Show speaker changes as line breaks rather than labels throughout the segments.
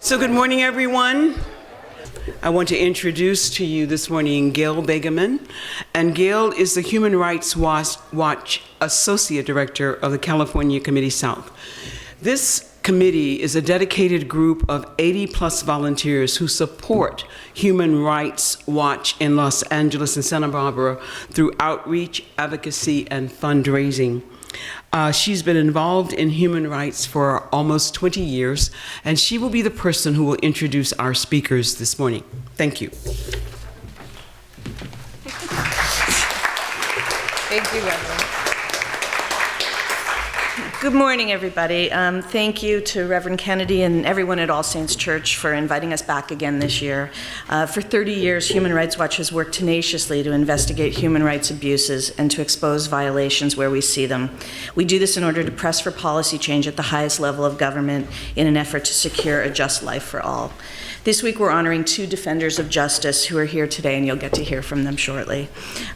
So good morning, everyone. I want to introduce to you this morning Gail Begaman. And Gail is the Human Rights Watch Associate Director of the California Committee South. This committee is a dedicated group of 80-plus volunteers who support Human Rights Watch in Los Angeles and Santa Barbara through outreach, advocacy, and fundraising. She's been involved in human rights for almost 20 years, and she will be the person who will introduce our speakers this morning. Thank you.
Thank you, Reverend. Good morning, everybody. Thank you to Reverend Kennedy and everyone at All Saints Church for inviting us back again this year. For 30 years, Human Rights Watch has worked tenaciously to investigate human rights abuses and to expose violations where we see them. We do this in order to press for policy change at the highest level of government in an effort to secure a just life for all. This week, we're honoring two defenders of justice who are here today, and you'll get to hear from them shortly.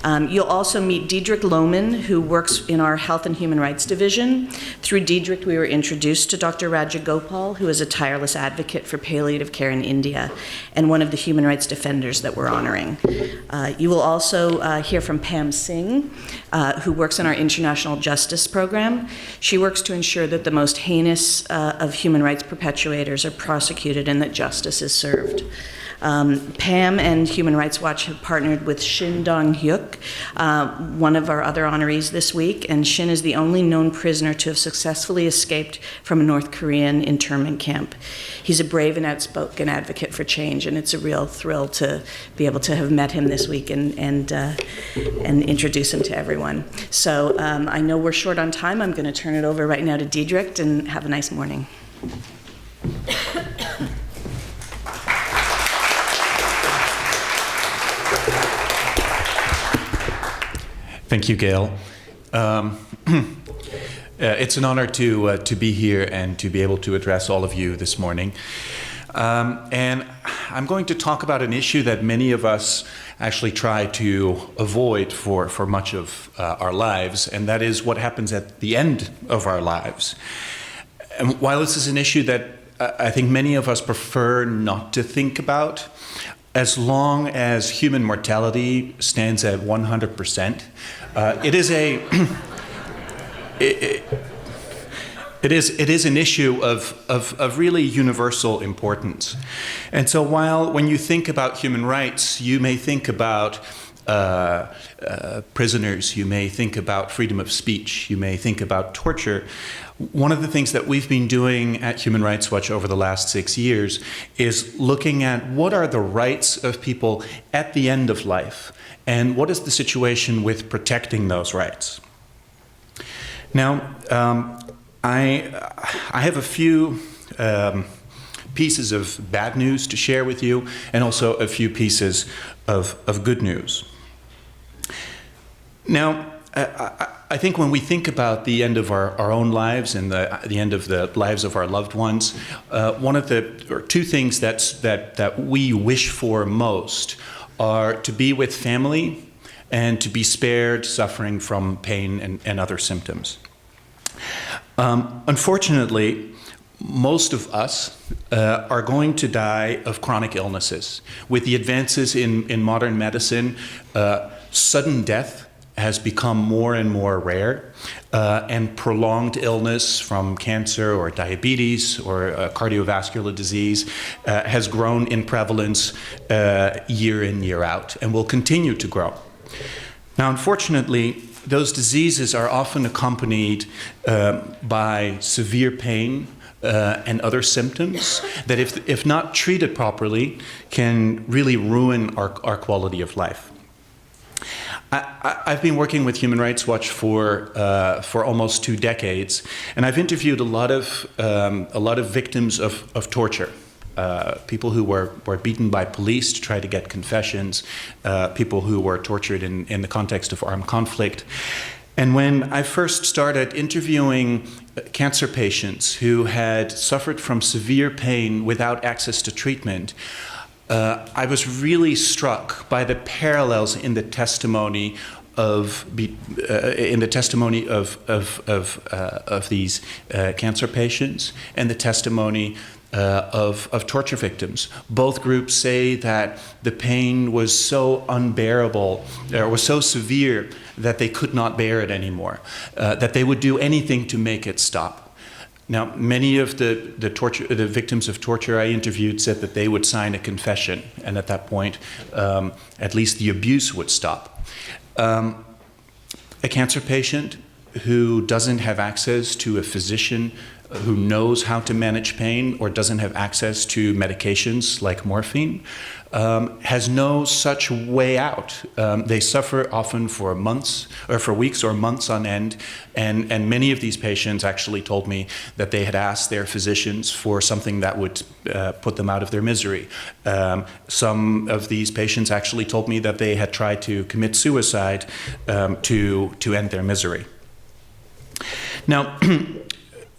You'll also meet Diedrich Lohman, who works in our Health and Human Rights Division. Through Diedrich, we were introduced to Dr. Raja Gopal, who is a tireless advocate for palliative care in India, and one of the human rights defenders that we're honoring. You will also hear from Pam Singh, who works in our International Justice Program. She works to ensure that the most heinous of human rights perpetuators are prosecuted and that justice is served. Pam and Human Rights Watch have partnered with Shin Dong-Hyuk, one of our other honorees this week, and Shin is the only known prisoner to have successfully escaped from a North Korean internment camp. He's a brave and outspoken advocate for change, and it's a real thrill to be able to have met him this week and introduce him to everyone. So I know we're short on time. I'm going to turn it over right now to Diedrich, and have a nice morning.
Thank you, Gail. It's an honor to be here and to be able to address all of you this morning. And I'm going to talk about an issue that many of us actually try to avoid for much of our lives, and that is what happens at the end of our lives. And while this is an issue that I think many of us prefer not to think about, as long as human mortality stands at 100%, it is an issue of really universal importance. And so when you think about human rights, you may think about prisoners, you may think about freedom of speech, you may think about torture. One of the things that we've been doing at Human Rights Watch over the last 6 years is looking at what are the rights of people at the end of life, and what is the situation with protecting those rights. Now, I have a few pieces of bad news to share with you, and also a few pieces of good news. Now, I think when we think about the end of our own lives and the end of the lives of our loved ones, two things that we wish for most are to be with family and to be spared suffering from pain and other symptoms. Unfortunately, most of us are going to die of chronic illnesses. With the advances in modern medicine, sudden death has become more and more rare, and prolonged illness from cancer or diabetes or cardiovascular disease has grown in prevalence year in, year out, and will continue to grow. Now, unfortunately, those diseases are often accompanied by severe pain and other symptoms that, if not treated properly, can really ruin our quality of life. I've been working with Human Rights Watch for almost 2 decades, and I've interviewed a lot of victims of torture. People who were beaten by police to try to get confessions, people who were tortured in the context of armed conflict. And when I first started interviewing cancer patients who had suffered from severe pain without access to treatment, I was really struck by the parallels in the testimony of these cancer patients and the testimony of torture victims. Both groups say that the pain was so unbearable, or was so severe that they could not bear it anymore, that they would do anything to make it stop. Now, many of the victims of torture I interviewed said that they would sign a confession, and at that point, at least the abuse would stop. A cancer patient who doesn't have access to a physician who knows how to manage pain or doesn't have access to medications like morphine has no such way out. They suffer often for months, or for weeks or months on end, and many of these patients actually told me that they had asked their physicians for something that would put them out of their misery. Some of these patients actually told me that they had tried to commit suicide to end their misery. Now,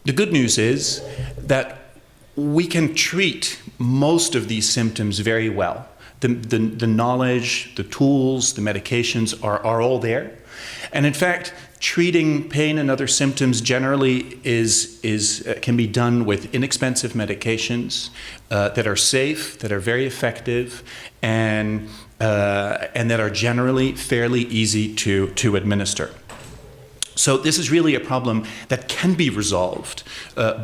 the good news is that we can treat most of these symptoms very well. The knowledge, the tools, the medications are all there. And in fact, treating pain and other symptoms generally can be done with inexpensive medications that are safe, that are very effective, and that are generally fairly easy to administer. So this is really a problem that can be resolved,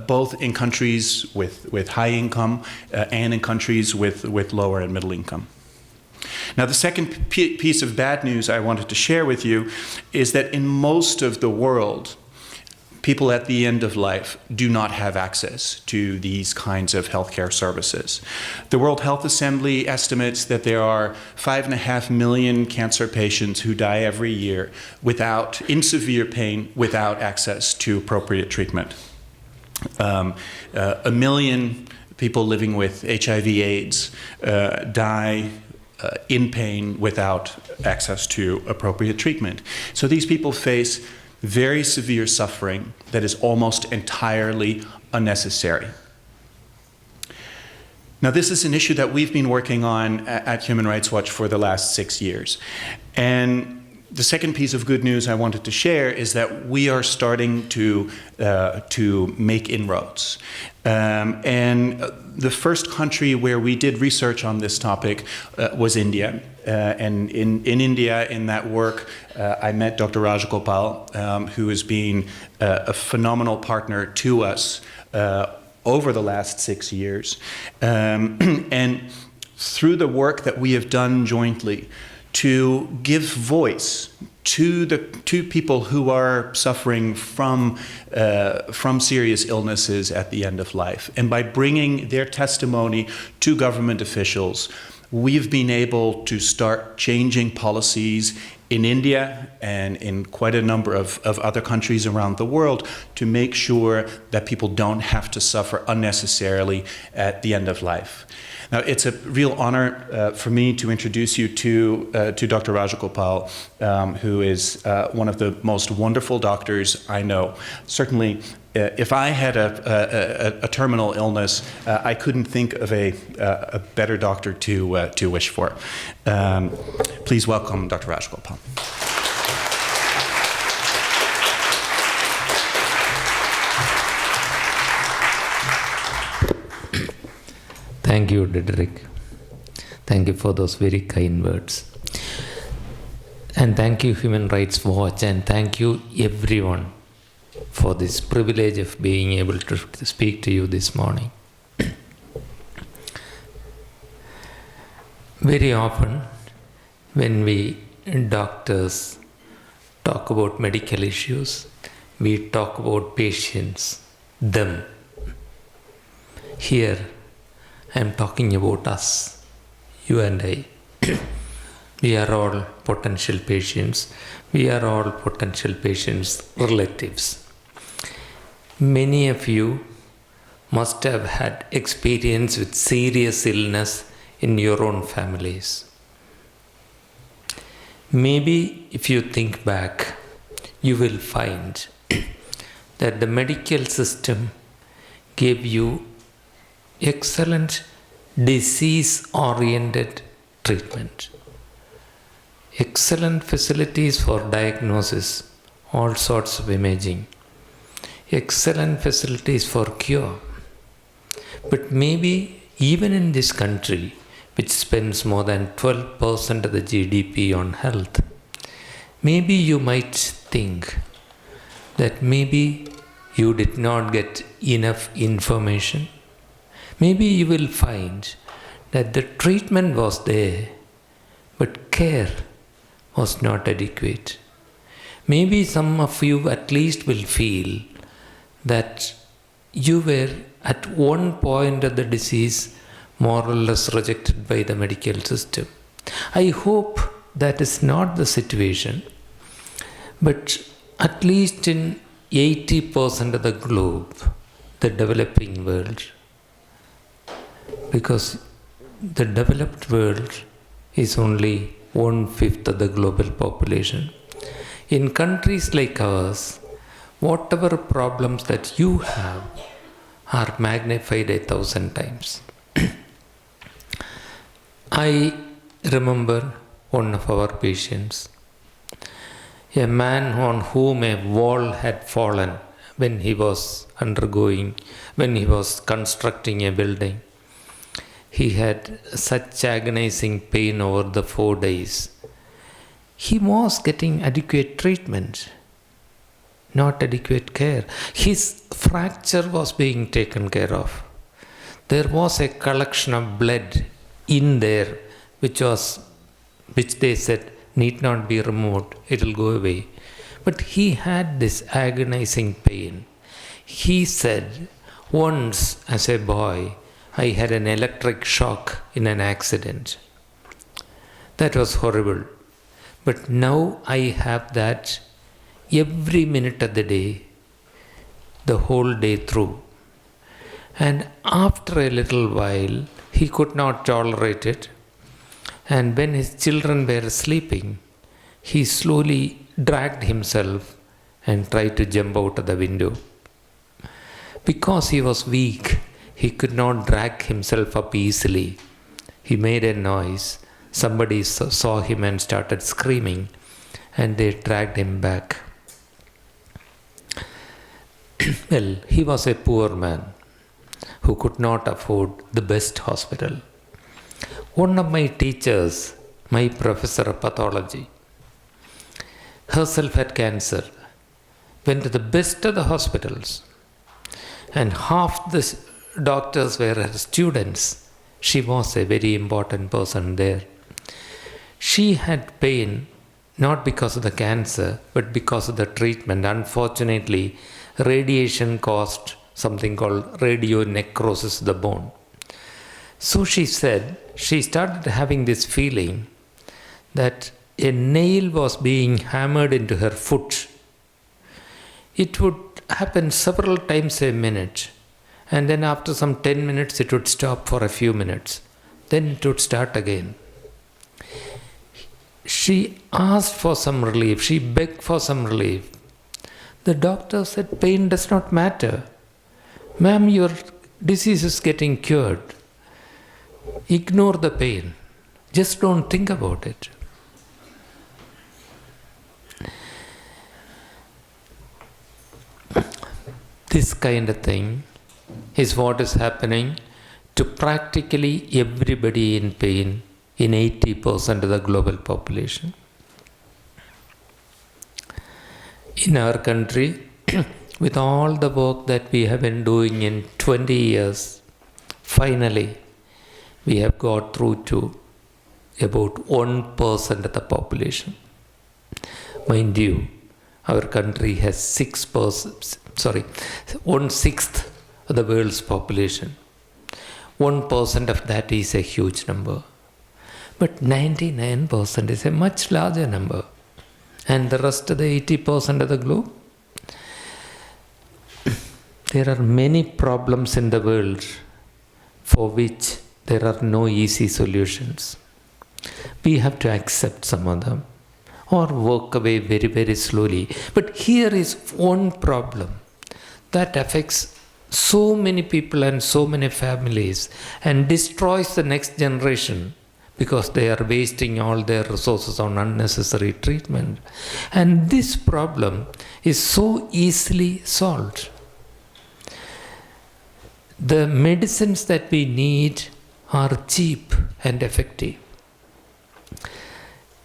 both in countries with high income and in countries with lower and middle income. Now, the second piece of bad news I wanted to share with you is that in most of the world, people at the end of life do not have access to these kinds of healthcare services. The World Health Assembly estimates that there are 5.5 million cancer patients who die every year in severe pain without access to appropriate treatment. 1 million people living with HIV/AIDS die in pain without access to appropriate treatment. So these people face very severe suffering that is almost entirely unnecessary. Now, this is an issue that we've been working on at Human Rights Watch for the last 6 years. And the second piece of good news I wanted to share is that we are starting to make inroads. And the first country where we did research on this topic was India. And in India, in that work, I met Dr. Raja Gopal, who has been a phenomenal partner to us over the last 6 years. And through the work that we have done jointly to give voice to people who are suffering from serious illnesses at the end of life, and by bringing their testimony to government officials, we've been able to start changing policies in India and in quite a number of other countries around the world to make sure that people don't have to suffer unnecessarily at the end of life. Now, it's a real honor for me to introduce you to Dr. Raja Gopal, who is one of the most wonderful doctors I know. Certainly, if I had a terminal illness, I couldn't think of a better doctor to wish for. Please welcome Dr. Raja Gopal.
Thank you, Dedrick. Thank you for those very kind words. And thank you, Human Rights Watch, and thank you, everyone, for this privilege of being able to speak to you this morning. Very often, when we doctors talk about medical issues, we talk about patients, them. Here, I am talking about us, you and I. We are all potential patients. We are all potential patients' relatives. Many of you must have had experience with serious illness in your own families. Maybe if you think back, you will find that the medical system gave you excellent disease-oriented treatment, excellent facilities for diagnosis, all sorts of imaging, excellent facilities for cure. But maybe even in this country, which spends more than 12% of the GDP on health, maybe you might think that maybe you did not get enough information. Maybe you will find that the treatment was there, but care was not adequate. Maybe some of you at least will feel that you were at one point of the disease more or less rejected by the medical system. I hope that is not the situation, but at least in 80% of the globe, the developing world, because the developed world is only 1/5 of the global population. In countries like ours, whatever problems that you have are magnified 1,000 times. I remember one of our patients, a man on whom a wall had fallen when he was constructing a building. He had such agonizing pain over the 4 days. He was getting adequate treatment, not adequate care. His fracture was being taken care of. There was a collection of blood in there, which they said need not be removed, it will go away. But he had this agonizing pain. He said, once as a boy, I had an electric shock in an accident. That was horrible. But now I have that every minute of the day, the whole day through. And after a little while, he could not tolerate it. And when his children were sleeping, he slowly dragged himself and tried to jump out of the window. Because he was weak, he could not drag himself up easily. He made a noise. Somebody saw him and started screaming, and they dragged him back. Well, he was a poor man who could not afford the best hospital. One of my teachers, my professor of pathology, herself had cancer, went to the best of the hospitals, and half the doctors were her students. She was a very important person there. She had pain not because of the cancer, but because of the treatment. Unfortunately, radiation caused something called radionecrosis of the bone. So she said, she started having this feeling that a nail was being hammered into her foot. It would happen several times a minute, and then after some 10 minutes it would stop for a few minutes. Then it would start again. She asked for some relief. She begged for some relief. The doctor said, pain does not matter. Ma'am, your disease is getting cured. Ignore the pain. Just don't think about it. This kind of thing is what is happening to practically everybody in pain in 80% of the global population. In our country, with all the work that we have been doing in 20 years, finally, we have got through to about 1% of the population. Mind you, our country has 1/6 of the world's population. 1% of that is a huge number. But 99% is a much larger number. And the rest of the 80% of the globe, there are many problems in the world for which there are no easy solutions. We have to accept some of them or work away very, very slowly. But here is one problem that affects so many people and so many families and destroys the next generation because they are wasting all their resources on unnecessary treatment. And this problem is so easily solved. the medicines that we need are cheap and effective.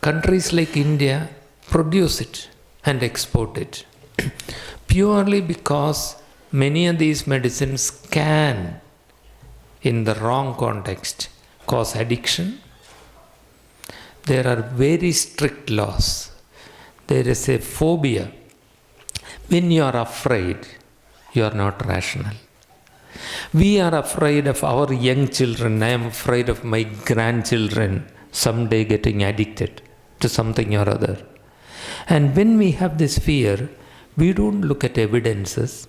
Countries like India produce it and export it purely because many of these medicines can, in the wrong context, cause addiction. There are very strict laws. There is a phobia. When you are afraid, you are not rational. We are afraid of our young children. I am afraid of my grandchildren someday getting addicted to something or other. And when we have this fear, we don't look at evidences.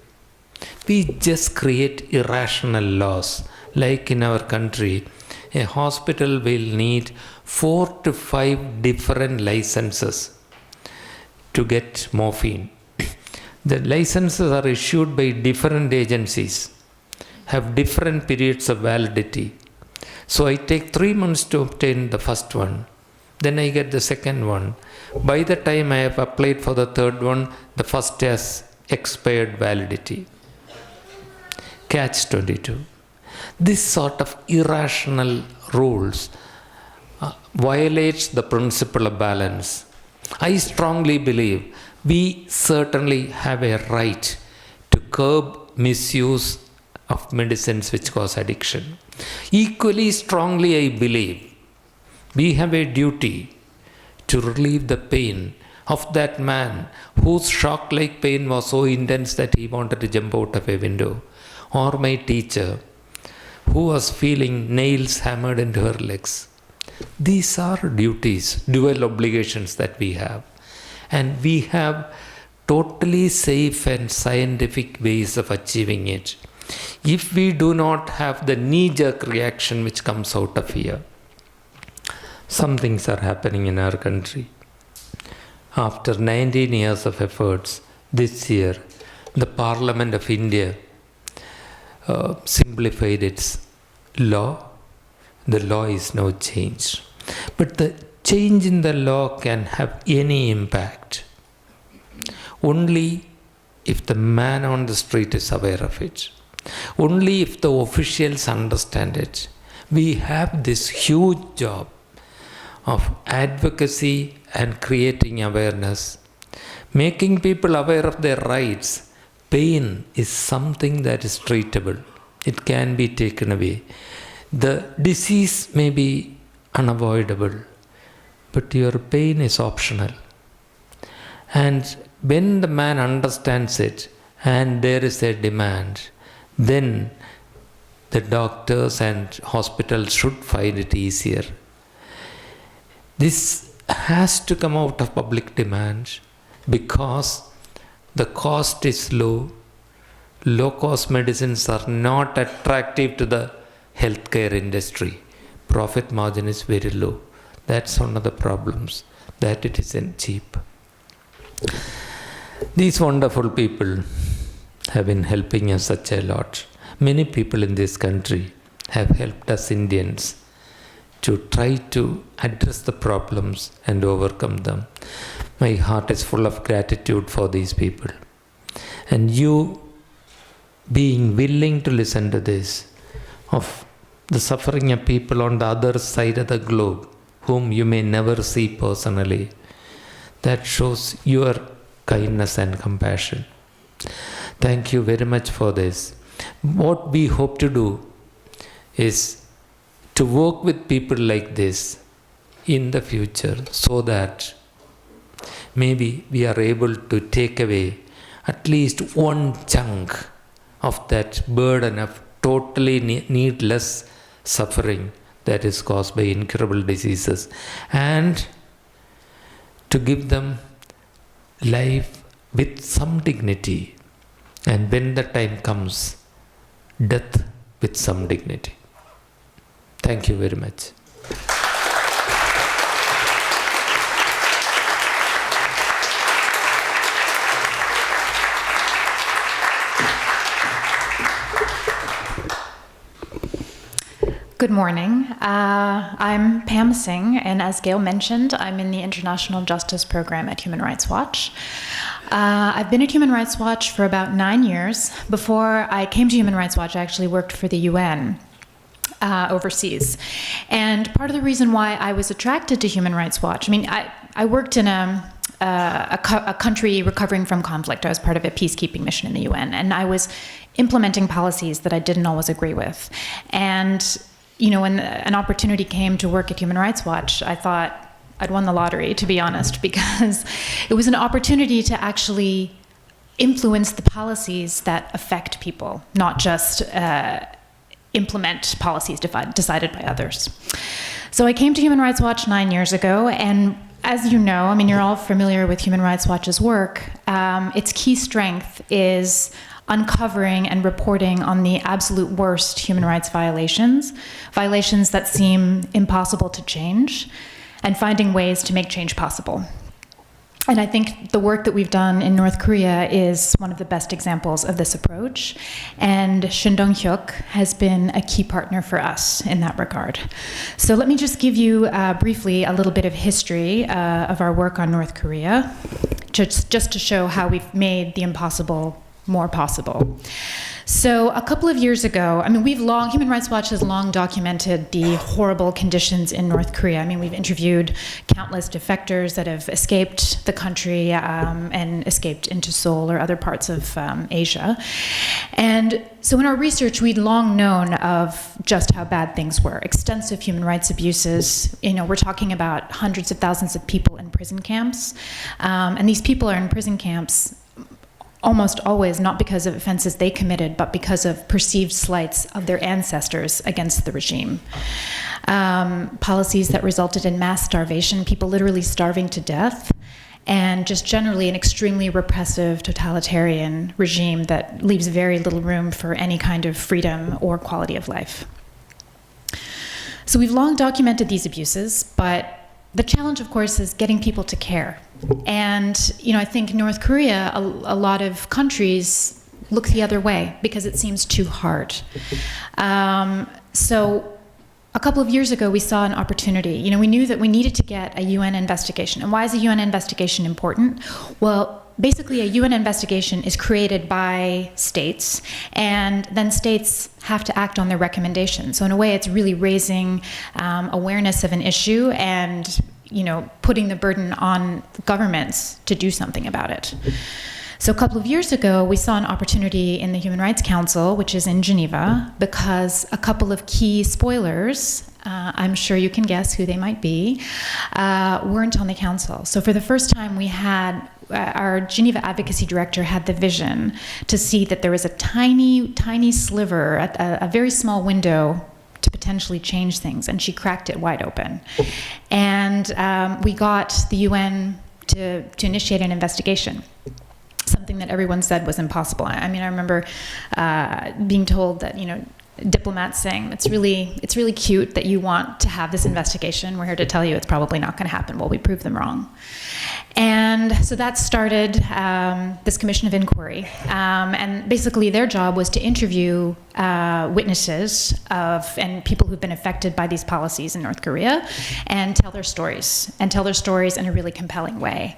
We just create irrational laws. Like in our country, a hospital will need 4 to 5 different licenses to get morphine. The licenses are issued by different agencies, have different periods of validity. So I take 3 months to obtain the first one. Then I get the second one. By the time I have applied for the third one, the first has expired validity. Catch-22. This sort of irrational rules violates the principle of balance. I strongly believe we certainly have a right to curb misuse of medicines which cause addiction. Equally strongly, I believe we have a duty to relieve the pain of that man whose shock-like pain was so intense that he wanted to jump out of a window, or my teacher who was feeling nails hammered into her legs. These are duties, dual obligations that we have. And we have totally safe and scientific ways of achieving it. If we do not have the knee-jerk reaction which comes out of fear. Some things are happening in our country. After 19 years of efforts, this year, the Parliament of India simplified its law. The law is now changed. But the change in the law can have any impact only if the man on the street is aware of it. Only if the officials understand it. We have this huge job of advocacy and creating awareness, making people aware of their rights. Pain is something that is treatable. It can be taken away. The disease may be unavoidable, but your pain is optional. And when the man understands it and there is a demand, then the doctors and hospitals should find it easier. This has to come out of public demand because the cost is low. Low-cost medicines are not attractive to the healthcare industry. Profit margin is very low. That's one of the problems, that it isn't cheap. These wonderful people have been helping us such a lot. Many people in this country have helped us Indians to try to address the problems and overcome them. My heart is full of gratitude for these people. And you being willing to listen to this, of the suffering of people on the other side of the globe, whom you may never see personally, that shows your kindness and compassion. Thank you very much for this. What we hope to do is to work with people like this in the future so that maybe we are able to take away at least one chunk of that burden of totally needless suffering that is caused by incurable diseases, and to give them life with some dignity, and when the time comes, death with some dignity. Thank you very much.
Good morning. I'm Pam Singh, and as Gail mentioned, I'm in the International Justice Program at Human Rights Watch. I've been at Human Rights Watch for about 9 years. Before I came to Human Rights Watch, I actually worked for the UN overseas. And part of the reason why I was attracted to Human Rights Watch, I mean, I worked in a country recovering from conflict. I was part of a peacekeeping mission in the UN, and I was implementing policies that I didn't always agree with. And, when an opportunity came to work at Human Rights Watch, I thought I'd won the lottery, to be honest, because it was an opportunity to actually influence the policies that affect people, not just implement policies decided by others. So I came to Human Rights Watch 9 years ago, and as you know, I mean, you're all familiar with Human Rights Watch's work. Its key strength is uncovering and reporting on the absolute worst human rights violations that seem impossible to change, and finding ways to make change possible. And I think the work that we've done in North Korea is one of the best examples of this approach. And Shin Dong-Hyuk has been a key partner for us in that regard. So let me just give you briefly a little bit of history of our work on North Korea, just to show how we've made the impossible more possible. So a couple of years ago, I mean, Human Rights Watch has long documented the horrible conditions in North Korea. I mean, we've interviewed countless defectors that have escaped the country and escaped into Seoul or other parts of Asia. And so in our research, we'd long known of just how bad things were. Extensive human rights abuses. We're talking about hundreds of thousands of people in prison camps. And these people are in prison camps almost always not because of offenses they committed, but because of perceived slights of their ancestors against the regime. Policies that resulted in mass starvation, people literally starving to death, and just generally an extremely repressive totalitarian regime that leaves very little room for any kind of freedom or quality of life. So we've long documented these abuses, but the challenge, of course, is getting people to care. And, I think North Korea, a lot of countries look the other way because it seems too hard. So a couple of years ago, we saw an opportunity. We knew that we needed to get a UN investigation. And why is a UN investigation important? Well, basically, a UN investigation is created by states, and then states have to act on their recommendations. So in a way, it's really raising awareness of an issue and putting the burden on governments to do something about it. So a couple of years ago, we saw an opportunity in the Human Rights Council, which is in Geneva, because a couple of key spoilers, I'm sure you can guess who they might be, weren't on the council. So for the first time, we had our Geneva advocacy director had the vision to see that there was a tiny, tiny sliver, a very small window to potentially change things, and she cracked it wide open. And we got the UN to initiate an investigation, something that everyone said was impossible. I mean, I remember being told that, diplomats saying, it's really cute that you want to have this investigation. We're here to tell you it's probably not going to happen. Well, we proved them wrong. And so that started this commission of inquiry. And basically their job was to interview witnesses and people who've been affected by these policies in North Korea and tell their stories in a really compelling way.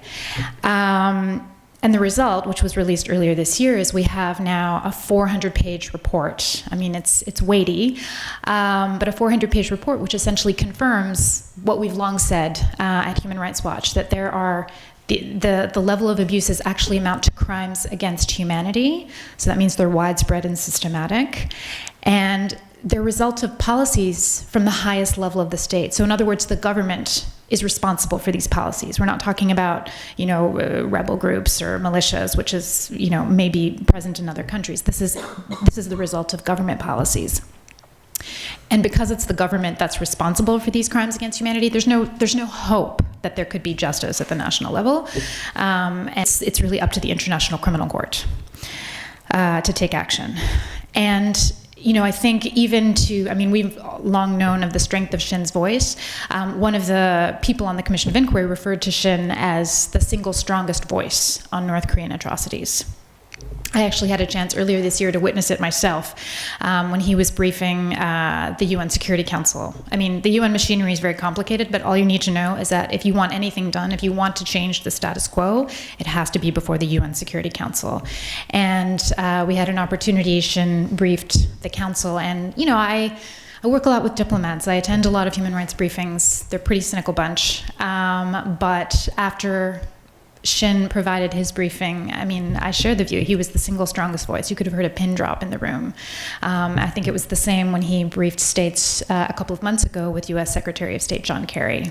And the result, which was released earlier this year, is we have now a 400-page report. I mean, it's weighty, but a 400-page report which essentially confirms what we've long said at Human Rights Watch, that there are the level of abuses actually amount to crimes against humanity. So that means they're widespread and systematic. And they're a result of policies from the highest level of the state. So in other words, the government is responsible for these policies. We're not talking about, rebel groups or militias, which is, maybe present in other countries. This is the result of government policies. And because it's the government that's responsible for these crimes against humanity, there's no hope that there could be justice at the national level. And it's really up to the International Criminal Court to take action. And I think we've long known of the strength of Shin's voice. One of the people on the Commission of Inquiry referred to Shin as the single strongest voice on North Korean atrocities. I actually had a chance earlier this year to witness it myself when he was briefing the UN Security Council. I mean, the UN machinery is very complicated, but all you need to know is that if you want anything done, if you want to change the status quo, it has to be before the UN Security Council. And we had an opportunity, Shin briefed the council, and, you know, I work a lot with diplomats. I attend a lot of human rights briefings. They're a pretty cynical bunch. But after Shin provided his briefing, I mean, I share the view. He was the single strongest voice. You could have heard a pin drop in the room. I think it was the same when he briefed states a couple of months ago with U.S. Secretary of State John Kerry.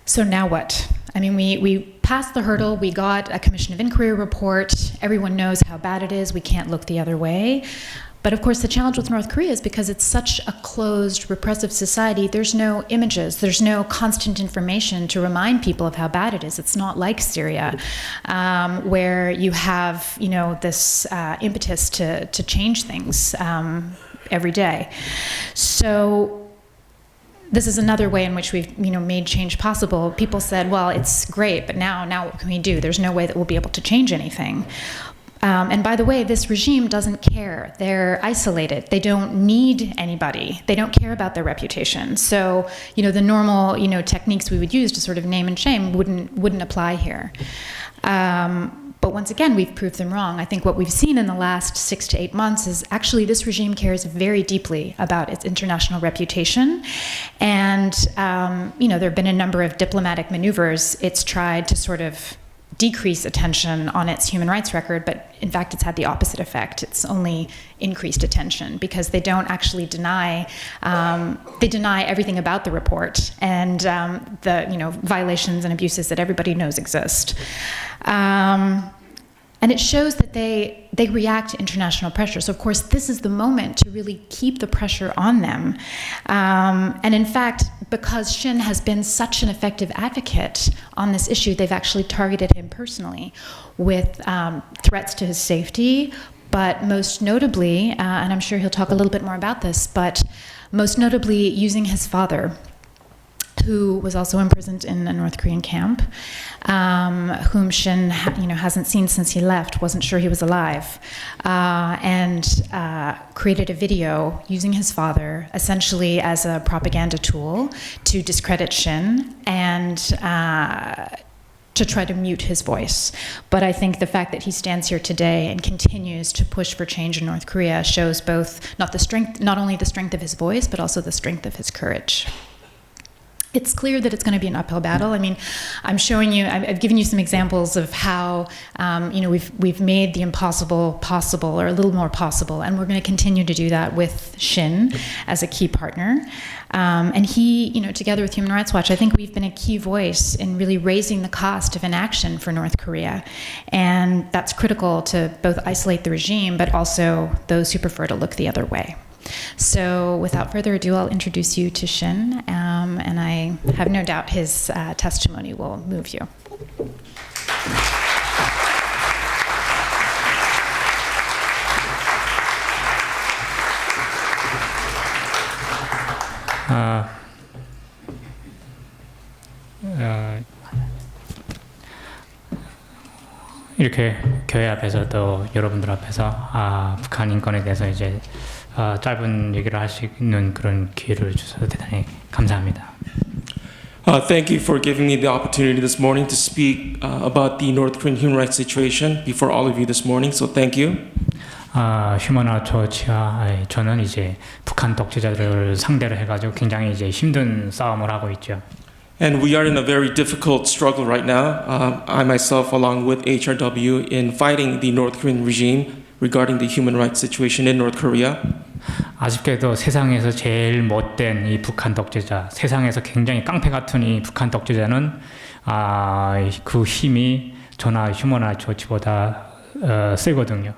So now what? I mean, we passed the hurdle. We got a Commission of Inquiry report. Everyone knows how bad it is. We can't look the other way. But of course, the challenge with North Korea is because it's such a closed, repressive society, there's no images, there's no constant information to remind people of how bad it is. It's not like Syria, where you have, you know, this impetus to change things every day. So this is another way in which we've, you know, made change possible. People said, well, it's great, but now what can we do? There's no way that we'll be able to change anything. And by the way, this regime doesn't care. They're isolated. They don't need anybody. They don't care about their reputation. So, you know, the normal, you know, techniques we would use to sort of name and shame wouldn't apply here. But once again, we've proved them wrong. I think what we've seen in the last 6 to 8 months is actually this regime cares very deeply about its international reputation. And, you know, there have been a number of diplomatic maneuvers. It's tried to sort of decrease attention on its human rights record, but in fact it's had the opposite effect. It's only increased attention because they don't actually deny, they deny everything about the report and the, you know, violations and abuses that everybody knows exist. And it shows that they react to international pressure. So of course, this is the moment to really keep the pressure on them. And in fact, because Shin has been such an effective advocate on this issue, they've actually targeted him personally with threats to his safety, but most notably, and I'm sure he'll talk a little bit more about this, but most notably using his father, who was also imprisoned in a North Korean camp, whom Shin, you know, hasn't seen since he left, wasn't sure he was alive, and created a video using his father essentially as a propaganda tool to discredit Shin and to try to mute his voice. But I think the fact that he stands here today and continues to push for change in North Korea shows both not only the strength of his voice, but also the strength of his courage. It's clear that it's going to be an uphill battle. I mean, I'm showing you, I've given you some examples of how, you know, we've made the impossible possible or a little more possible, and we're going to continue to do that with Shin as a key partner. And he, you know, together with Human Rights Watch, I think we've been a key voice in really raising the cost of inaction for North Korea. And that's critical to both isolate the regime, but also those who prefer to look the other way. So without further ado, I'll introduce you to Shin, and I have no doubt his testimony will move you.
이렇게 교회 앞에서 또 여러분들 앞에서 북한 인권에 대해서 이제 짧은 얘기를 할 수 있는 그런 기회를 주셔서 대단히 감사합니다.
Thank you for giving me the opportunity this morning to speak about the North Korean human rights situation before all of you this morning. So thank you.
휴먼 라이츠 워치와 저는 이제 북한 독재자들을 상대로 해가지고 굉장히 이제 힘든 싸움을 하고 있죠.
And we are in a very difficult struggle right now. I myself, along with HRW, in fighting the North Korean regime regarding the human rights situation in North Korea.
아쉽게도 세상에서 제일 못된 이 북한 독재자, 세상에서 굉장히 깡패 같은 이 북한 독재자는 그 힘이 저나 휴먼 라이츠 워치보다 세거든요.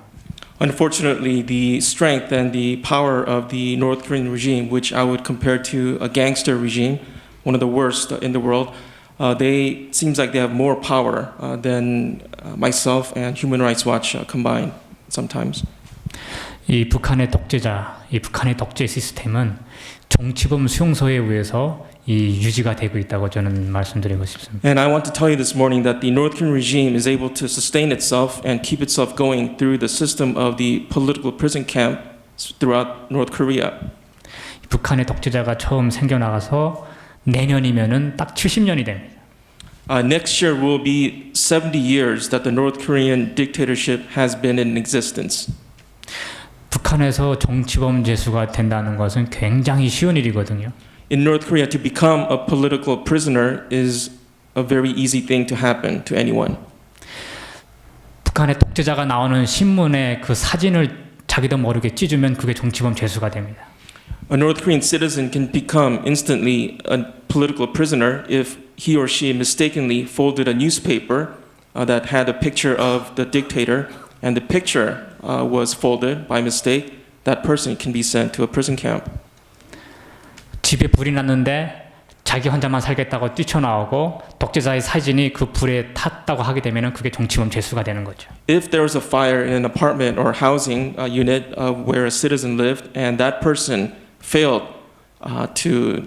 Unfortunately, the strength and the power of the North Korean regime, which I would compare to a gangster regime, one of the worst in the world, they seems like they have more power than myself and Human Rights Watch combined sometimes.
이 북한의 독재자, 이 북한의 독재 시스템은 정치범 수용소에 의해서 이 유지가 되고 있다고 저는 말씀드리고 싶습니다.
And I want to tell you this morning that the North Korean regime is able to sustain itself and keep itself going through the system of the political prison camp throughout North Korea.
북한의 독재자가 처음 생겨나가서 내년이면은 딱 70년이 됩니다.
Next year will be 70 years that the North Korean dictatorship has been in existence.
북한에서 정치범 죄수가 된다는 것은 굉장히 쉬운 일이거든요.
In North Korea, to become a political prisoner is a very easy thing to happen to anyone.
북한의 독재자가 나오는 신문에 그 사진을 자기도 모르게 찢으면 그게 정치범 죄수가 됩니다.
A North Korean citizen can become instantly a political prisoner if he or she mistakenly folded a newspaper that had a picture of the dictator and the picture was folded by mistake. That person can be sent to a prison camp.
집에 불이 났는데 자기 혼자만 살겠다고 뛰쳐나오고 독재자의 사진이 그 불에 탔다고 하게 되면 그게 정치범 죄수가 되는 거죠.
If there was a fire in an apartment or housing unit where a citizen lived and that person failed to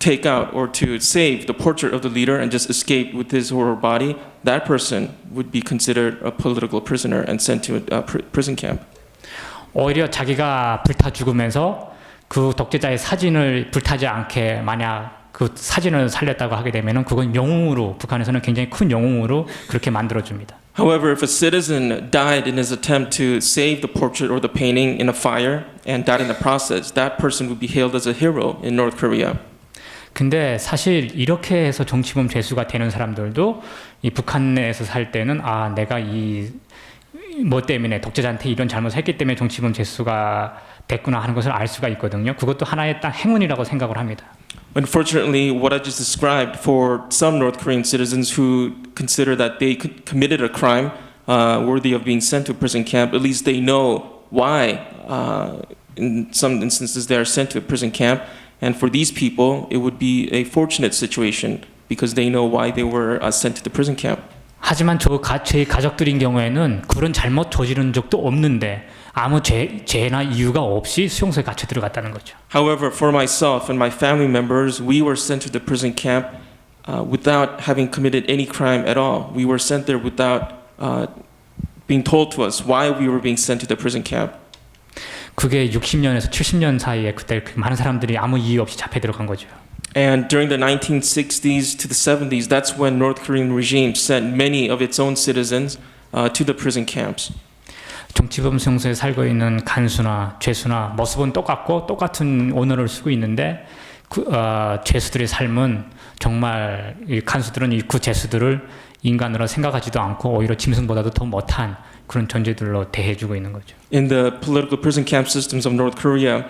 take out or to save the portrait of the leader and just escaped with his or her body, that person would be considered a political prisoner and sent to a prison camp.
오히려 자기가 불타 죽으면서 그 독재자의 사진을 불타지 않게 만약 그 사진을 살렸다고 하게 되면은 그건 영웅으로 북한에서는 굉장히 큰 영웅으로 그렇게 만들어 줍니다.
However, if a citizen died in his attempt to save the portrait or the painting in a fire and died in the process, that person would be hailed as a hero in North Korea.
근데 사실 이렇게 해서 정치범 죄수가 되는 사람들도 이 북한 내에서 살 때는 아 내가 이 뭐 때문에 독재자한테 이런 잘못을 했기 때문에 정치범 죄수가 됐구나 하는 것을 알 수가 있거든요. 그것도 하나의 딱 행운이라고 생각을 합니다.
Unfortunately, what I just described for some North Korean citizens who consider that they committed a crime worthy of being sent to a prison camp, at least they know why in some instances they are sent to a prison camp. And for these people, it would be a fortunate situation because they know why they were sent to the prison camp.
하지만 제 가족들인 경우에는 그런 잘못 저지른 적도 없는데 아무 죄나 이유가 없이 수용소에 갇혀 들어갔다는 거죠.
However, for myself and my family members, we were sent to the prison camp without having committed any crime at all. We were sent there without being told to us why we were being sent to the prison camp.
그게 60년에서 70년 사이에 그때 많은 사람들이 아무 이유 없이 잡혀 들어간 거죠.
And during the 1960s to the 70s, that's when North Korean regime sent many of its own citizens to the prison camps.
정치범 수용소에 살고 있는 간수나 죄수나 모습은 똑같고 똑같은 언어를 쓰고 있는데 죄수들의 삶은 정말 이 간수들은 그 죄수들을 인간으로 생각하지도 않고 오히려 짐승보다도 더 못한 그런 존재들로 대해주고 있는 거죠.
In the political prison camp systems of North Korea,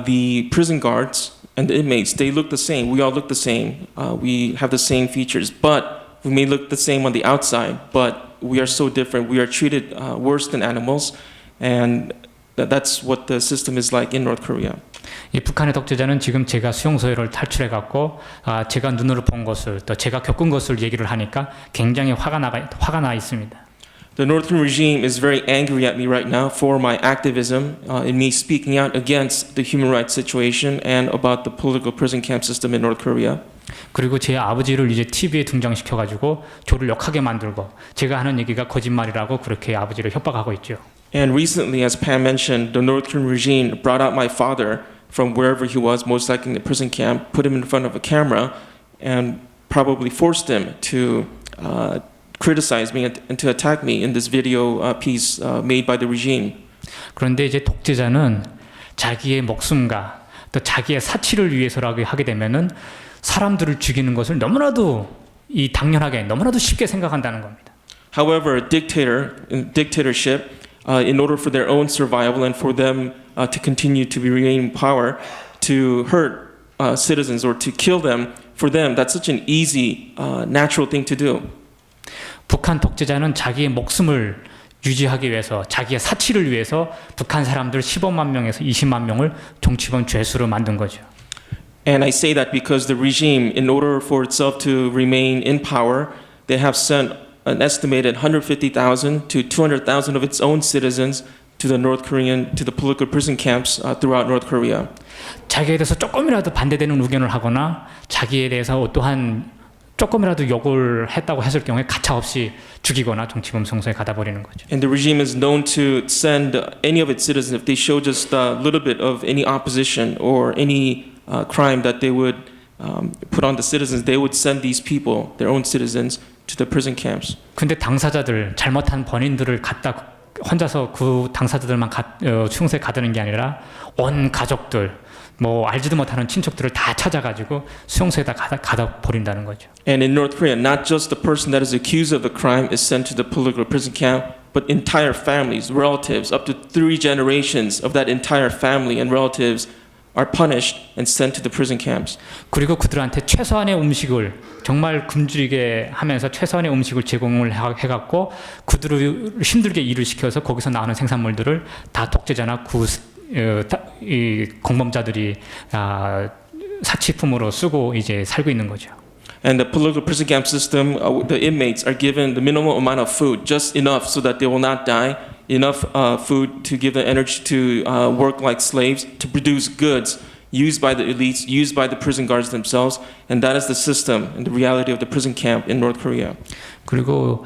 the prison guards and the inmates, they look the same. We all look the same. We have the same features, but we may look the same on the outside, but we are so different. We are treated worse than animals, and that's what the system is like in North Korea.
이 북한의 독재자는 지금 제가 수용소를 탈출해 갖고 제가 눈으로 본 것을 또 제가 겪은 것을 얘기를 하니까 굉장히 화가 나 있습니다.
The North Korean regime is very angry at me right now for my activism in me speaking out against the human rights situation and about the political prison camp system in North Korea.
그리고 제 아버지를 이제 TV에 등장시켜 가지고 저를 욕하게 만들고 제가 하는 얘기가 거짓말이라고 그렇게 아버지를 협박하고 있죠.
And recently, as Pam mentioned, the North Korean regime brought out my father from wherever he was, most likely in the prison camp, put him in front of a camera, and probably forced him to criticize me and to attack me in this video piece made by the regime.
그런데 이제 독재자는 자기의 목숨과 또 자기의 사치를 위해서라고 하게 되면은 사람들을 죽이는 것을 너무나도 당연하게 너무나도 쉽게 생각한다는 겁니다.
However, a dictatorship, in order for their own survival and for them to continue to remain in power, to hurt citizens or to kill them, for them, that's such an easy, natural thing to do.
북한 독재자는 자기의 목숨을 유지하기 위해서 자기의 사치를 위해서 북한 사람들 15만 명에서 20만 명을 정치범 죄수로 만든 거죠.
And I say that because the regime, in order for itself to remain in power, they have sent an estimated 150,000 to 200,000 of its own citizens to the political prison camps throughout North Korea.
자기에 대해서 조금이라도 반대되는 의견을 하거나 자기에 대해서 또한 조금이라도 욕을 했다고 했을 경우에 가차없이 죽이거나 정치범성소에 가다 버리는 거죠.
And the regime is known to send any of its citizens, if they show just a little bit of any opposition or any crime that they would put on the citizens, they would send these people, their own citizens, to the prison camps.
근데 당사자들, 잘못한 범인들을 갖다 혼자서 그 당사자들만 수용소에 가두는 게 아니라 온 가족들, 뭐 알지도 못하는 친척들을 다 찾아가지고 수용소에다 가다 버린다는 거죠.
And in North Korea, not just the person that is accused of the crime is sent to the political prison camp, but entire families, relatives, up to 3 generations of that entire family and relatives are punished and sent to the prison camps.
그리고 그들한테 최소한의 음식을 정말 굶주리게 하면서 최소한의 음식을 제공을 해갖고 그들을 힘들게 일을 시켜서 거기서 나오는 생산물들을 다 독재자나 이 공범자들이 사치품으로 쓰고 이제 살고 있는 거죠.
And the political prison camp system, the inmates are given the minimal amount of food, just enough so that they will not die, enough food to give them energy to work like slaves, to produce goods used by the elites, used by the prison guards themselves, and that is the system and the reality of the prison camp in North Korea.
그리고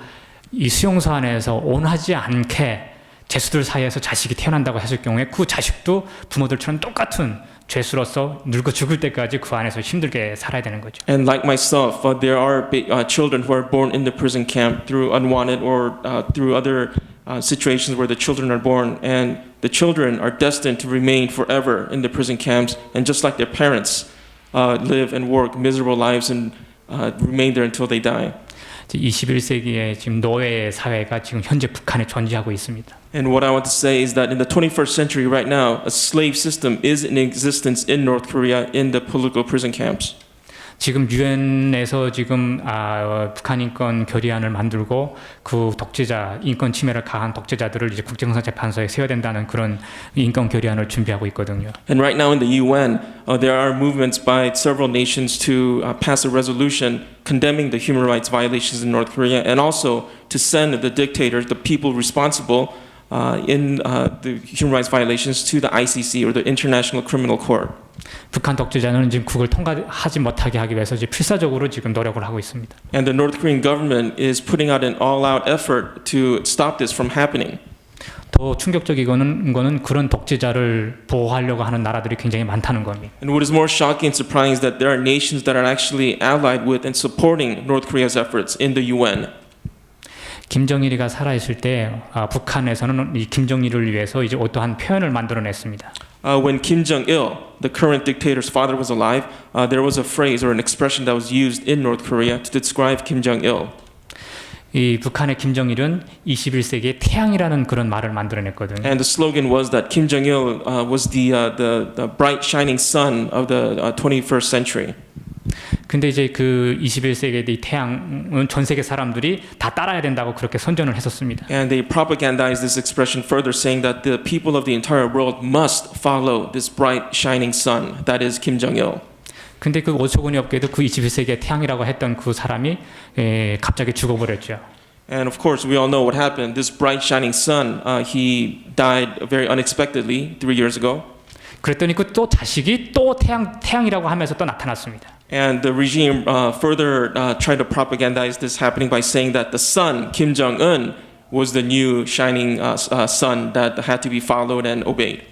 이 수용소 안에서 원하지 않게 죄수들 사이에서 자식이 태어난다고 했을 경우에 그 자식도 부모들처럼 똑같은 죄수로서 늙어 죽을 때까지 그 안에서 힘들게 살아야 되는 거죠.
And like myself, there are children who are born in the prison camp through unwanted or through other situations where the children are born, and the children are destined to remain forever in the prison camps, and just like their parents live and work miserable lives and remain there until they die.
21세기의 지금 노예 사회가 지금 현재 북한에 존재하고 있습니다.
And what I want to say is that in the 21st century right now, a slave system is in existence in North Korea in the political prison camps.
지금 유엔에서 지금 북한 인권 결의안을 만들고 그 독재자 인권 침해를 가한 독재자들을 이제 국제형사 재판소에 세워야 된다는 그런 인권 결의안을 준비하고 있거든요.
And right now in the UN, there are movements by several nations to pass a resolution condemning the human rights violations in North Korea, and also to send the dictators, the people responsible in the human rights violations, to the ICC or the International Criminal Court.
북한 독재자는 지금 그걸 통과하지 못하게 하기 위해서 이제 필사적으로 지금 노력을 하고 있습니다.
And the North Korean government is putting out an all-out effort to stop this from happening.
더 충격적인 거는 그런 독재자를 보호하려고 하는 나라들이 굉장히 많다는 겁니다.
And what is more shocking and surprising is that there are nations that are actually allied with and supporting North Korea's efforts in the UN.
김정일이가 살아있을 때 북한에서는 이 김정일을 위해서 이제 어떠한 표현을 만들어냈습니다.
When Kim Jong-il, the current dictator's father, was alive, there was a phrase or an expression that was used in North Korea to describe Kim Jong-il.
이 북한의 김정일은 21세기의 태양이라는 그런 말을 만들어냈거든요.
And the slogan was that Kim Jong-il was the bright shining sun of the 21st century.
근데 이제 그 21세기의 이 태양은 전 세계 사람들이 다 따라야 된다고 그렇게 선전을 했었습니다.
And they propagandized this expression further, saying that the people of the entire world must follow this bright shining sun that is Kim Jong-il.
근데 그 어처구니 없게도 그 21세기의 태양이라고 했던 그 사람이 갑자기 죽어버렸죠.
And of course, we all know what happened. This bright shining sun, he died very unexpectedly 3 years ago.
그랬더니 그 또 자식이 또 태양이라고 하면서 또 나타났습니다.
And the regime further tried to propagandize this happening by saying that the son, Kim Jong-un, was the new shining sun that had to be followed and obeyed.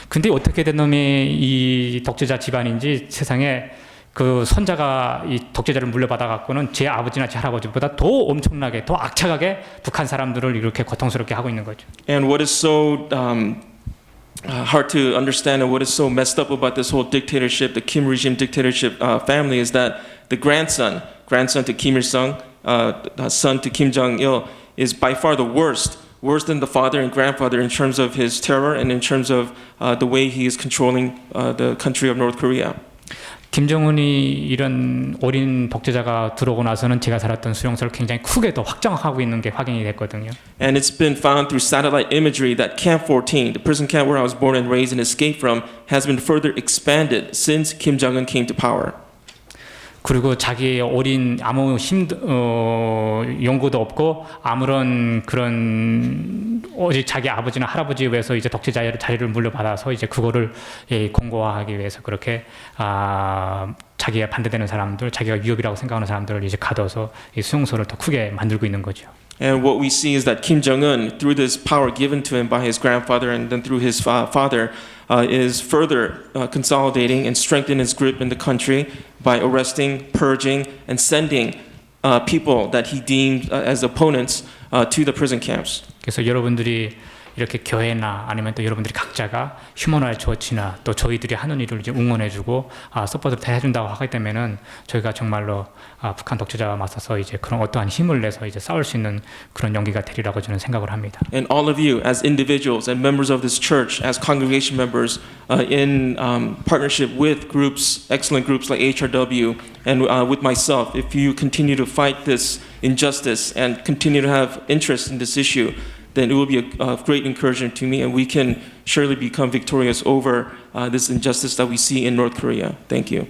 근데 어떻게 된 놈이 이 독재자 집안인지 세상에 그 손자가 이 독재자를 물려받아 갖고는 제 아버지나 제 할아버지보다 더 엄청나게 더 악착하게 북한 사람들을 이렇게 고통스럽게 하고 있는 거죠. And
what is so hard to understand and what is so messed up about this whole dictatorship, the Kim regime dictatorship family, is that the grandson to Kim Il-sung, son to Kim Jong-il, is by far the worse than the father and grandfather in terms of his terror and in terms of the way he is controlling the country of North Korea.
김정은이 이런 어린 독재자가 들어오고 나서는 제가 살았던 수용소를 굉장히 크게 더 확장하고 있는 게 확인이 됐거든요.
And it's been found through satellite imagery that Camp 14, the prison camp where I was born and raised and escaped from, has been further expanded since Kim Jong-un came to power.
그리고 자기의 어린 아무 연고도 없고 아무런 그런 오직 자기 아버지나 할아버지에 의해서 이제 독재 자리를 물려받아서 이제 그거를 공고화하기 위해서 그렇게 자기가 반대되는 사람들, 자기가 위협이라고 생각하는 사람들을 이제 가둬서 이 수용소를 더 크게 만들고 있는 거죠.
And what we see is that Kim Jong-un, through this power given to him by his grandfather and then through his father, is further consolidating and strengthening his grip in the country by arresting, purging, and sending people that he deemed as opponents to the prison camps.
그래서 여러분들이 이렇게 교회나 아니면 또 여러분들이 각자가 휴먼 라이츠 워치나 또 저희들이 하는 일을 이제 응원해주고 서포트를 다 해준다고 하기 때문에는 저희가 정말로 북한 독재자와 맞서서 이제 그런 어떠한 힘을 내서 이제 싸울 수 있는 그런 용기가 되리라고 저는 생각을 합니다.
And all of you, as individuals and members of this church, as congregation members, in partnership with groups, excellent groups like HRW, and with myself, if you continue to fight this injustice and continue to have interest in this issue, then it will be a great encouragement to me, and we can surely become victorious over this injustice that we see in North Korea. Thank you.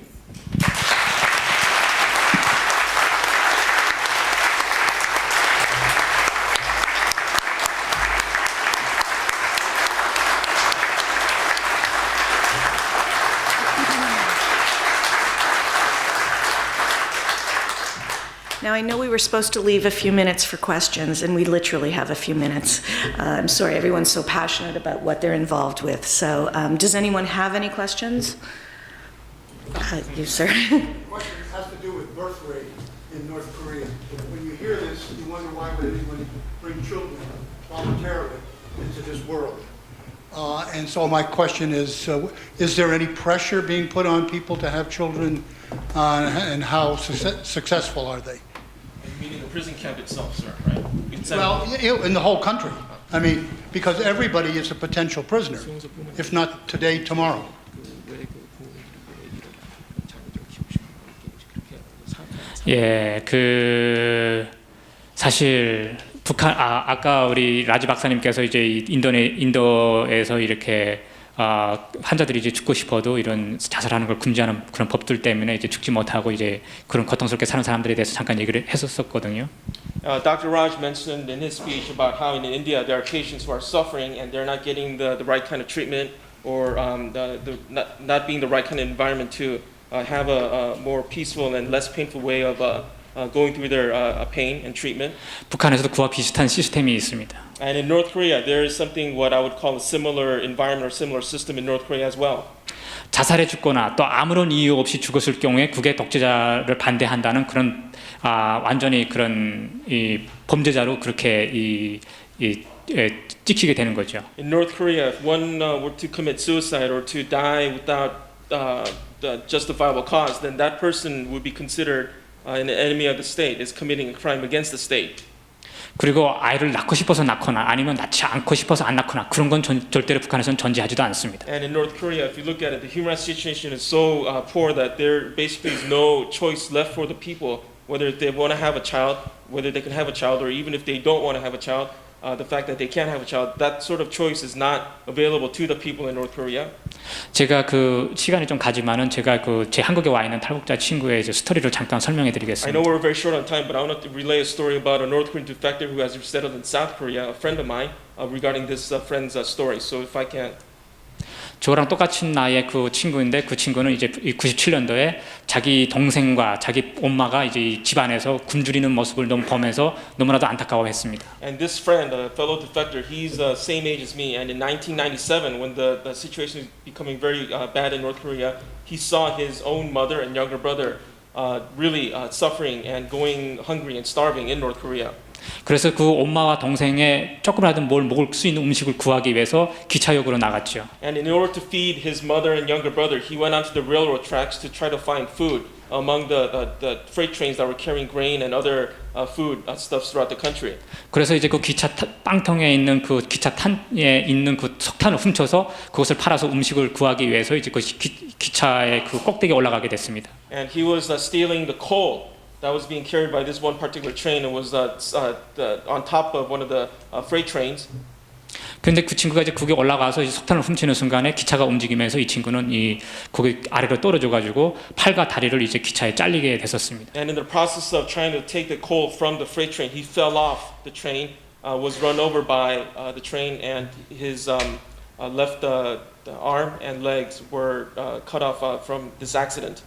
Now, I know we were supposed to leave a few minutes for questions, and we literally have a few minutes. I'm sorry, everyone's so passionate about what they're involved with. So, does anyone have any questions? You, sir.
The question has to do with birth rate in North Korea. When you hear this, you wonder why would anyone bring children voluntarily into this world? And so my question is there any pressure being put on people to have children, and how successful are they?
Meaning the prison camp itself, sir, right?
Well, in the whole country. I mean, because everybody is a potential prisoner, if not today, tomorrow.
예, 사실 북한 아까 우리 라지 박사님께서 이제 인도에서 이렇게 환자들이 이제 죽고 싶어도 이런 자살하는 걸 금지하는 그런 법들 때문에 이제 죽지 못하고 이제 그런 고통스럽게 사는 사람들에 대해서 잠깐 얘기를 했었거든요.
Dr. Raj mentioned in his speech about how in India there are patients who are suffering and they're not getting the right kind of treatment or not being the right kind of environment to have a more peaceful and less painful way of going through their pain and treatment.
북한에서도 그와 비슷한 시스템이 있습니다.
And in North Korea, there is something what I would call a similar environment or similar system in North Korea as well.
자살해 죽거나 또 아무런 이유 없이 죽었을 경우에 그게 독재자를 반대한다는 그런 완전히 그런 이 범죄자로 그렇게 찍히게 되는 거죠.
In North Korea, if one were to commit suicide or to die without justifiable cause, then that person would be considered an enemy of the state, is committing a crime against the state.
그리고 아이를 낳고 싶어서 낳거나 아니면 낳지 않고 싶어서 안 낳거나 그런 건 절대로 북한에서는 존재하지도 않습니다.
And in North Korea, if you look at it, the human rights situation is so poor that there basically is no choice left for the people, whether they want to have a child, whether they can have a child, or even if they don't want to have a child, the fact that they can't have a child, that sort of choice is not available to the people in North Korea.
제가 시간이 좀 가지만은 제가 제 한국에 와 있는 탈북자 친구의 스토리를 잠깐 설명해 드리겠습니다.
I know we're very short on time, but I want to relay a story about a North Korean defector who has settled in South Korea, a friend of mine, regarding this friend's story. So if I can.
저랑 똑같은 나이의 그 친구인데 그 친구는 이제 97년도에 자기 동생과 자기 엄마가 이제 집안에서 굶주리는 모습을 너무 보면서 너무나도 안타까워했습니다.
And this friend, a fellow defector, he's the same age as me. And in 1997, when the situation is becoming very bad in North Korea, he saw his own mother and younger brother really suffering and going hungry and starving in North Korea.
그래서 그 엄마와 동생의 조금이라도 뭘 먹을 수 있는 음식을 구하기 위해서 기차역으로 나갔죠.
And in order to feed his mother and younger brother, he went onto the railroad tracks to try to find food among the freight trains that were carrying grain and other food stuffs throughout the country.
그래서 이제 그 기차 빵통에 있는 그 기차 탄에 있는 그 석탄을 훔쳐서 그것을 팔아서 음식을 구하기 위해서 이제 그 기차의 그 꼭대기에 올라가게 됐습니다.
And he was stealing the coal that was being carried by this one particular train and was on top of one of the freight trains.
그런데 그 친구가 이제 국에 올라가서 이제 석탄을 훔치는 순간에 기차가 움직이면서 이 친구는 이 국의 아래로 떨어져가지고 팔과 다리를 이제 기차에 잘리게 됐었습니다.
And in the process of trying to take the coal from the freight train, he fell off the train, was run over by the train, and his left arm and legs were cut off from this accident.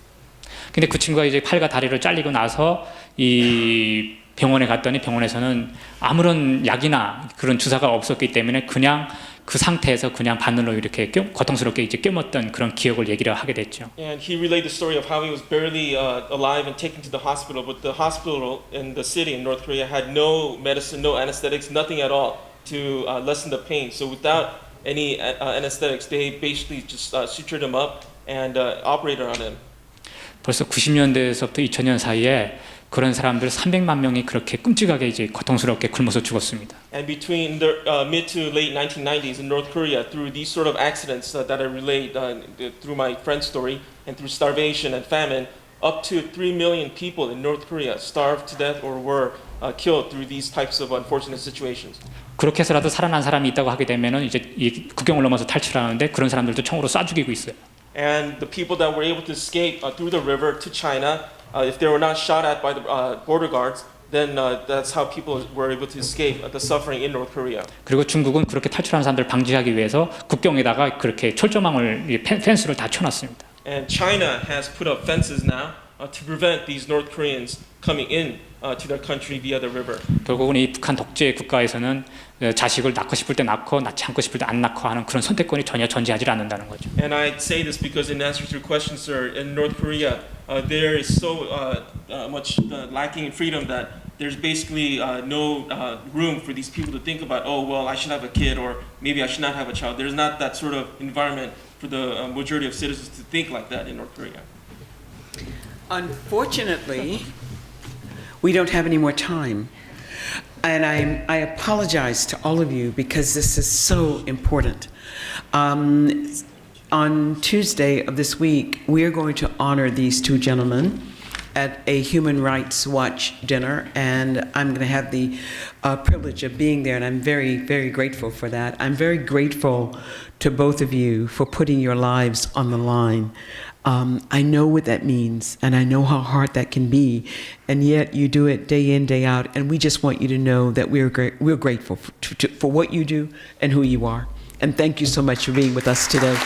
근데 그 친구가 이제 팔과 다리를 잘리고 나서 이 병원에 갔더니 병원에서는 아무런 약이나 그런 주사가 없었기 때문에 그냥 그 상태에서 그냥 바늘로 이렇게 고통스럽게 이제 꿰맸던 그런 기억을 얘기를 하게 됐죠.
And he relayed the story of how he was barely alive and taken to the hospital, but the hospital in the city in North Korea had no medicine, no anesthetics, nothing at all to lessen the pain. So without any anesthetics, they basically just sutured him up and operated on him.
벌써 90년대에서부터 2000년 사이에 그런 사람들 300만 명이 그렇게 끔찍하게 이제 고통스럽게 굶어서 죽었습니다.
And between the mid to late 1990s in North Korea, through these sort of accidents that I relate through my friend's story and through starvation and famine, up to 3 million people in North Korea starved to death or were killed through these types of unfortunate situations.
그렇게 해서라도 살아난 사람이 있다고 하게 되면은 이제 이 국경을 넘어서 탈출하는데 그런 사람들도 총으로 쏴 죽이고 있어요.
And the people that were able to escape through the river to China, if they were not shot at by the border guards, then that's how people were able to escape the suffering in North Korea.
그리고 중국은 그렇게 탈출하는 사람들을 방지하기 위해서 국경에다가 그렇게 철조망을 펜스를 다 쳐놨습니다.
And China has put up fences now to prevent these North Koreans coming in to their country via the river.
결국은 이 북한 독재 국가에서는 자식을 낳고 싶을 때 낳고 낳지 않고 싶을 때 안 낳고 하는 그런 선택권이 전혀 존재하지 않는다는 거죠.
And I say this because in answer to your question, sir, in North Korea, there is so much lacking in freedom that there's basically no room for these people to think about, oh, well, I should have a kid, or maybe I should not have a child. There's not that sort of environment for the majority of citizens to think like that in North Korea.
Unfortunately, we don't have any more time. And I apologize to all of you because this is so important. On Tuesday of this week, we are going to honor these two gentlemen at a Human Rights Watch dinner, and I'm going to have the privilege of being there, and I'm very, very grateful for that. I'm very grateful to both of you for putting your lives on the line. I know what that means, and I know how hard that can be, and yet you do it day in, day out, and we just want you to know that we're grateful for what you do and who you are. And thank you so much for being with us today.